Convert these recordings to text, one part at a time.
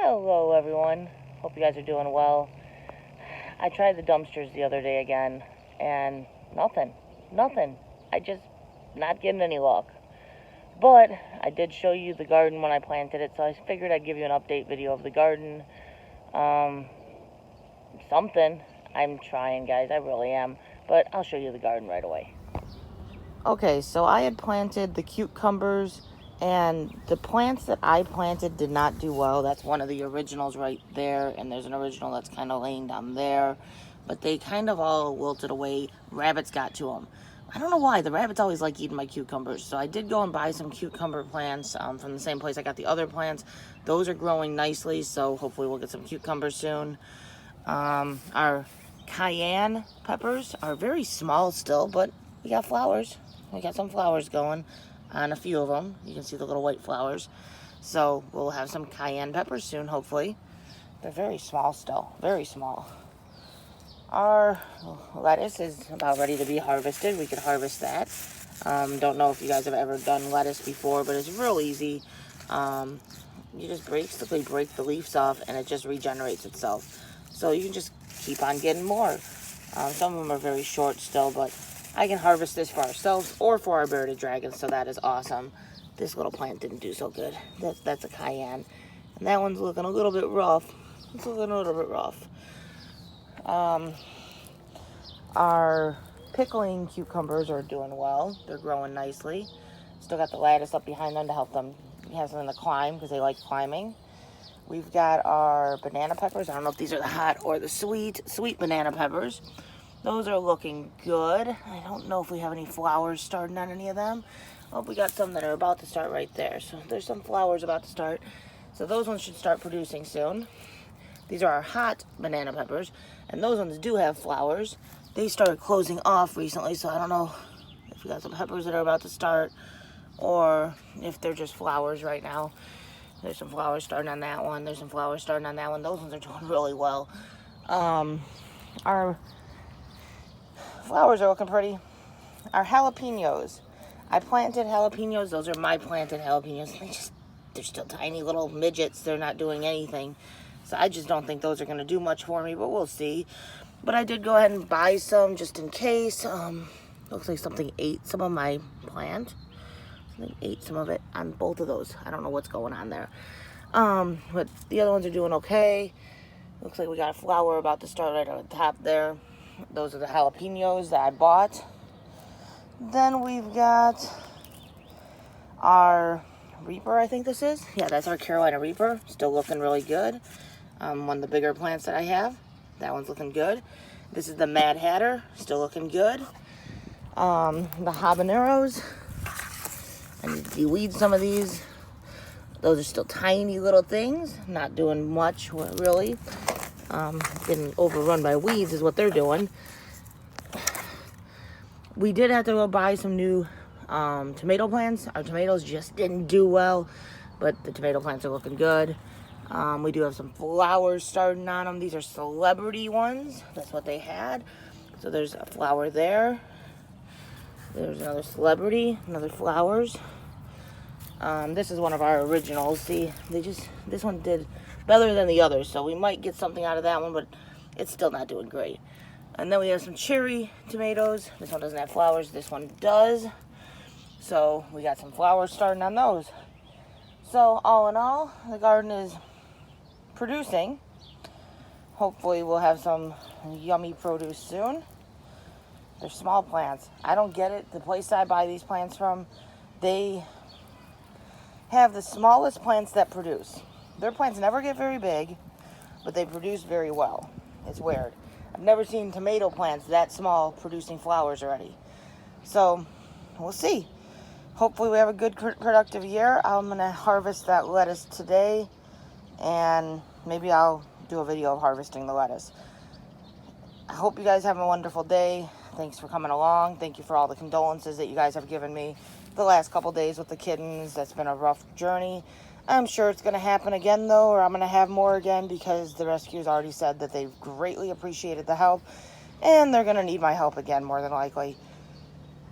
Hello everyone, hope you guys are doing well. I tried the dumpsters the other day again, and nothing. I just not getting any luck. But I did show you the garden when I planted it, so I figured I'd give you an update video of the garden. Something. I'm trying, guys, I really am. But I'll show you the garden right away. Okay, so I had planted the cucumbers, and the plants that I planted did not do well. That's one of the originals right there, and there's an original that's kind of laying down there. But they kind of all wilted away. Rabbits got to them. I don't know why. The rabbits always like eating my cucumbers. So I did go and buy some cucumber plants from the same place I got the other plants. Those are growing nicely, so hopefully we'll get some cucumbers soon. Our Cayenne Peppers are very small still, but we got flowers. We got some flowers going on a few of them. You can see the little white flowers. So we'll have some Cayenne Peppers soon, hopefully. They're very small still, very small. Our lettuce is about ready to be harvested. We could harvest that. Don't know if you guys have ever done lettuce before, but it's real easy. You just basically break the leaves off and it just regenerates itself. So you can just keep on getting more. Some of them are very short still, but I can harvest this for ourselves or for our bearded dragons, so that is awesome. This little plant didn't do so good. That's a cayenne. And that one's looking a little bit rough. It's looking a little bit rough. Our pickling cucumbers are doing well. They're growing nicely. Still got the lattice up behind them to help them have something to climb because they like climbing. We've got our banana peppers. I don't know if these are the hot or the sweet banana peppers. Those are looking good. I don't know if we have any flowers starting on any of them. Oh, we got some that are about to start right there. So there's some flowers about to start. So those ones should start producing soon. These are our hot banana peppers, and those ones do have flowers. They started closing off recently, so I don't know if we got some peppers that are about to start or if they're just flowers right now. There's some flowers starting on that one. There's some flowers starting on that one. Those ones are doing really well. Our flowers are looking pretty. Our jalapenos. I planted jalapenos. Those are my planted jalapenos. They're still tiny little midgets. They're not doing anything. So I just don't think those are going to do much for me, but we'll see. But I did go ahead and buy some just in case. Looks like something ate some of my plant. Something ate some of it on both of those. I don't know what's going on there. But the other ones are doing okay. Looks like we got a flower about to start right on the top there. Those are the jalapenos that I bought. Then we've got our Reaper, I think this is. Yeah, that's our Carolina Reaper. Still looking really good. One of the bigger plants that I have. That one's looking good. This is the Mad Hatter. Still looking good. The habaneros. I need to de-weed some of these. Those are still tiny little things. Not doing much, really. Getting overrun by weeds is what they're doing. We did have to go buy some new tomato plants. Our tomatoes just didn't do well, but the tomato plants are looking good. We do have some flowers starting on them. These are celebrity ones. That's what they had. So there's a flower there. There's another celebrity, another flowers. This is one of our originals. See, this one did better than the others, so we might get something out of that one, but it's still not doing great. And then we have some cherry tomatoes. This one doesn't have flowers. This one does. So we got some flowers starting on those. So all in all, the garden is producing. Hopefully we'll have some yummy produce soon. They're small plants. I don't get it. The place I buy these plants from, they have the smallest plants that produce. Their plants never get very big, but they produce very well. It's weird. I've never seen tomato plants that small producing flowers already. So we'll see. Hopefully we have a good productive year. I'm going to harvest that lettuce today, and maybe I'll do a video of harvesting the lettuce. I hope you guys have a wonderful day. Thanks for coming along. Thank you for all the condolences that you guys have given me the last couple days with the kittens. That's been a rough journey. I'm sure it's going to happen again, though, or I'm going to have more again, because the rescuers already said that they've greatly appreciated the help, and they're going to need my help again, more than likely.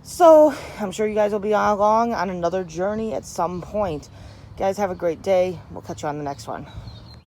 So I'm sure you guys will be along on another journey at some point. Guys, have a great day. We'll catch you on the next one.